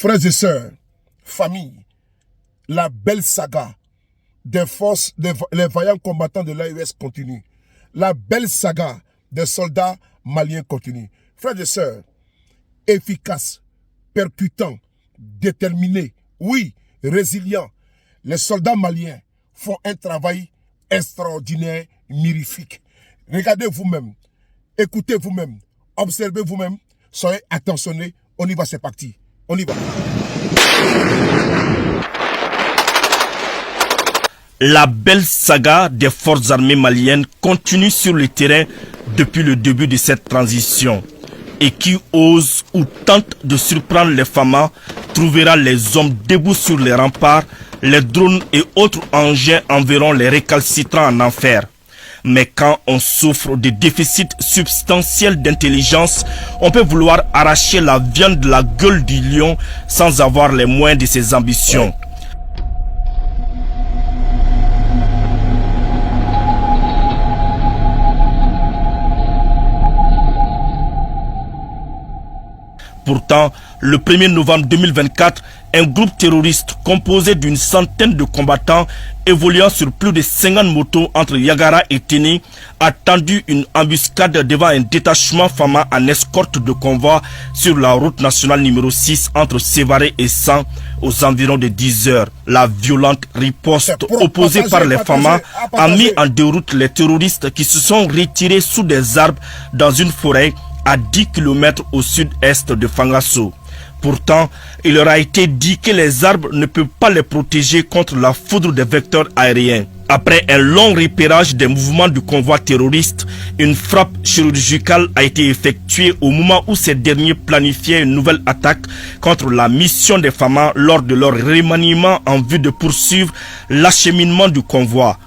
Frères et sœurs, famille, la belle saga des forces, les vaillants combattants de l'AES continue. La belle saga des soldats maliens continue. Frères et sœurs, efficaces, percutants, déterminés, oui, résilients, les soldats maliens font un travail extraordinaire, mirifique. Regardez vous-même, écoutez vous-même, observez vous-même, soyez attentionnés, on y va, c'est parti, on y va. La belle saga des forces armées maliennes continue sur le terrain depuis le début de cette transition. Et qui ose ou tente de surprendre les FAMA trouvera les hommes debout sur les remparts, les drones et autres engins enverront les récalcitrants en enfer. Mais quand on souffre de déficits substantiels d'intelligence, on peut vouloir arracher la viande de la gueule du lion sans avoir les moyens de ses ambitions. Pourtant, le 1er novembre 2024, un groupe terroriste composé d'une centaine de combattants évoluant sur plus de 50 motos entre Yagara et Téné a tendu une embuscade devant un détachement FAMA en escorte de convoi sur la route nationale numéro 6 entre Sévaré et San aux environs de 10 heures. La violente riposte opposée par les FAMA a mis en déroute les terroristes qui se sont retirés sous des arbres dans une forêt à 10 km au sud-est de Fangasso. Pourtant, il leur a été dit que les arbres ne peuvent pas les protéger contre la foudre des vecteurs aériens. Après un long repérage des mouvements du convoi terroriste, une frappe chirurgicale a été effectuée au moment où ces derniers planifiaient une nouvelle attaque contre la mission des FAMA lors de leur remaniement en vue de poursuivre l'acheminement du convoi.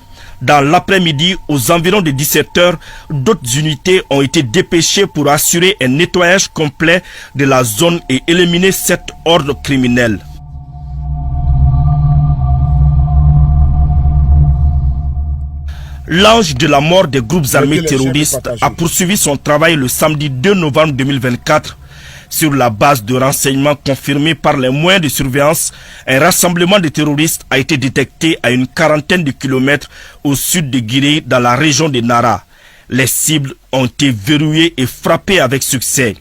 Dans l'après-midi, aux environs de 17 h, d'autres unités ont été dépêchées pour assurer un nettoyage complet de la zone et éliminer cette horde criminelle. L'ange de la mort des groupes armés terroristes a poursuivi son travail le samedi 2 novembre 2024. Sur la base de renseignements confirmés par les moyens de surveillance, un rassemblement de terroristes a été détecté à une quarantaine de kilomètres au sud de Guiré dans la région de Nara. Les cibles ont été verrouillées et frappées avec succès.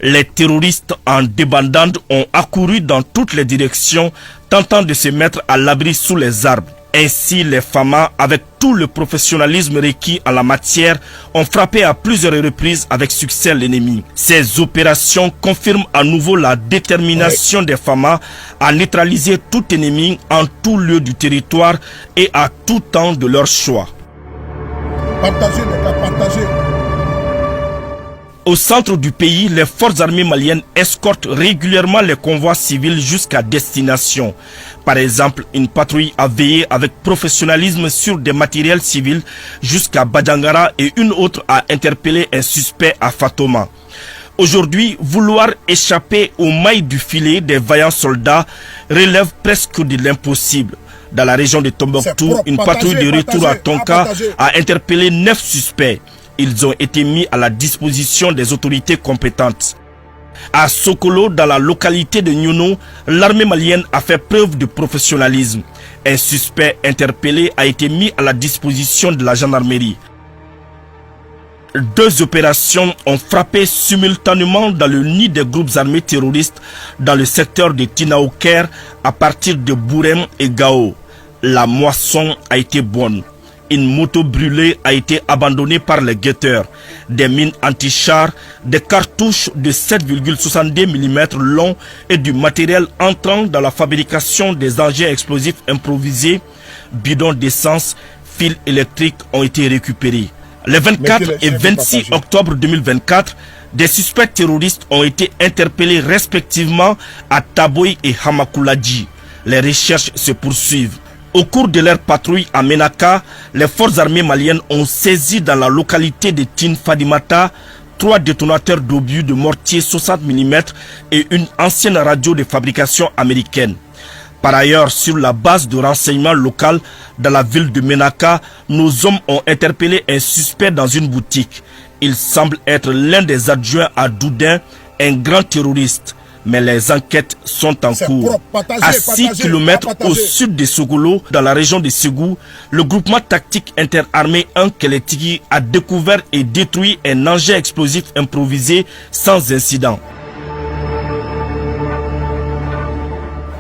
Les terroristes en débandade ont accouru dans toutes les directions, tentant de se mettre à l'abri sous les arbres. Ainsi, les FAMA, avec tout le professionnalisme requis en la matière, ont frappé à plusieurs reprises avec succès l'ennemi. Ces opérations confirment à nouveau la détermination des FAMA à neutraliser tout ennemi en tout lieu du territoire et à tout temps de leur choix. Partagez les gars, partagez. Au centre du pays, les forces armées maliennes escortent régulièrement les convois civils jusqu'à destination. Par exemple, une patrouille a veillé avec professionnalisme sur des matériels civils jusqu'à Badjangara et une autre a interpellé un suspect à Fatoma. Aujourd'hui, vouloir échapper aux mailles du filet des vaillants soldats relève presque de l'impossible. Dans la région de Tombouctou, une patrouille de retour à Tonka a interpellé 9 suspects. Ils ont été mis à la disposition des autorités compétentes. À Sokolo, dans la localité de Nyono, l'armée malienne a fait preuve de professionnalisme. Un suspect interpellé a été mis à la disposition de la gendarmerie. 2 opérations ont frappé simultanément dans le nid des groupes armés terroristes dans le secteur de Tinaouker à partir de Bourem et Gao. La moisson a été bonne. Une moto brûlée a été abandonnée par les guetteurs. Des mines anti-chars, des cartouches de 7,62 mm longs et du matériel entrant dans la fabrication des engins explosifs improvisés, bidons d'essence, fils électriques ont été récupérés. Les 24 et 26 octobre 2024, des suspects terroristes ont été interpellés respectivement à Taboy et Hamakoulaji. Les recherches se poursuivent. Au cours de leur patrouille à Menaka, les forces armées maliennes ont saisi dans la localité de Tin Fadimata 3 détonateurs d'obus de mortier 60 mm et une ancienne radio de fabrication américaine. Par ailleurs, sur la base de renseignement local dans la ville de Menaka, nos hommes ont interpellé un suspect dans une boutique. Il semble être l'un des adjoints à Doudin, un grand terroriste. mais les enquêtes sont en cours. À 6 km au sud de Sogolo, dans la région de Ségou, le groupement tactique interarmé 1 Keletigi a découvert et détruit un engin explosif improvisé sans incident.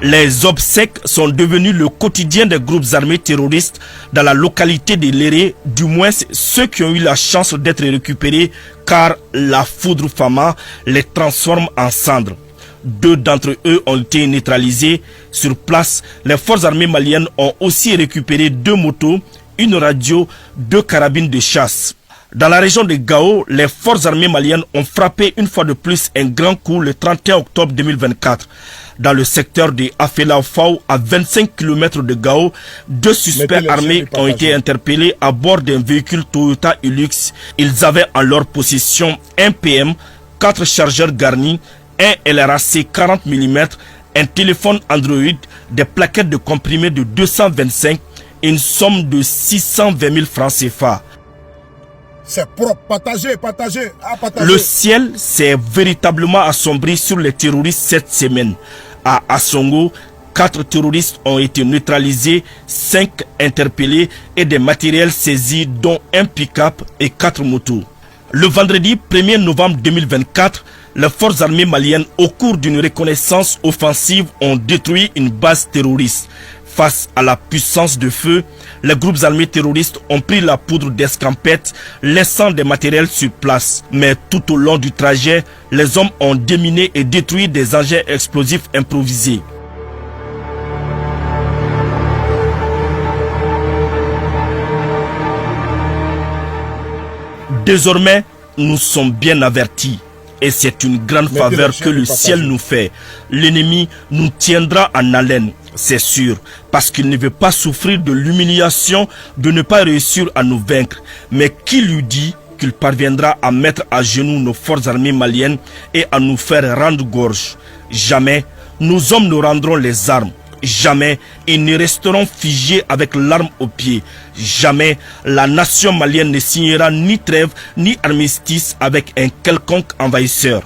Les obsèques sont devenus le quotidien des groupes armés terroristes dans la localité de Léré, du moins ceux qui ont eu la chance d'être récupérés car la foudre Fama les transforme en cendres. 2 d'entre eux ont été neutralisés. Sur place, les forces armées maliennes ont aussi récupéré 2 motos, une radio, 2 carabines de chasse. Dans la région de Gao, les forces armées maliennes ont frappé une fois de plus un grand coup le 31 octobre 2024. Dans le secteur de Afela-Fao, à 25 km de Gao, 2 suspects armés ont été interpellés à bord d'un véhicule Toyota Hilux. Ils avaient en leur possession un PM, 4 chargeurs garnis, un LRAC 40 mm, un téléphone Android, des plaquettes de comprimés de 225 et une somme de 620 000 francs CFA. C'est propre, partagez. Le ciel s'est véritablement assombri sur les terroristes cette semaine. À Assongo, 4 terroristes ont été neutralisés, 5 interpellés et des matériels saisis dont un pick-up et 4 motos. Le vendredi 1er novembre 2024, les forces armées maliennes, au cours d'une reconnaissance offensive, ont détruit une base terroriste. Face à la puissance de feu, les groupes armés terroristes ont pris la poudre d'escampette, laissant des matériels sur place. Mais tout au long du trajet, les hommes ont déminé et détruit des engins explosifs improvisés. Désormais, nous sommes bien avertis. Et c'est une grande faveur que le ciel nous fait. L'ennemi nous tiendra en haleine, c'est sûr, parce qu'il ne veut pas souffrir de l'humiliation de ne pas réussir à nous vaincre. Mais qui lui dit qu'il parviendra à mettre à genoux nos forces armées maliennes et à nous faire rendre gorge? Jamais nos hommes ne rendront les armes. Jamais ils ne resteront figés avec l'arme au pied. Jamais la nation malienne ne signera ni trêve ni armistice avec un quelconque envahisseur.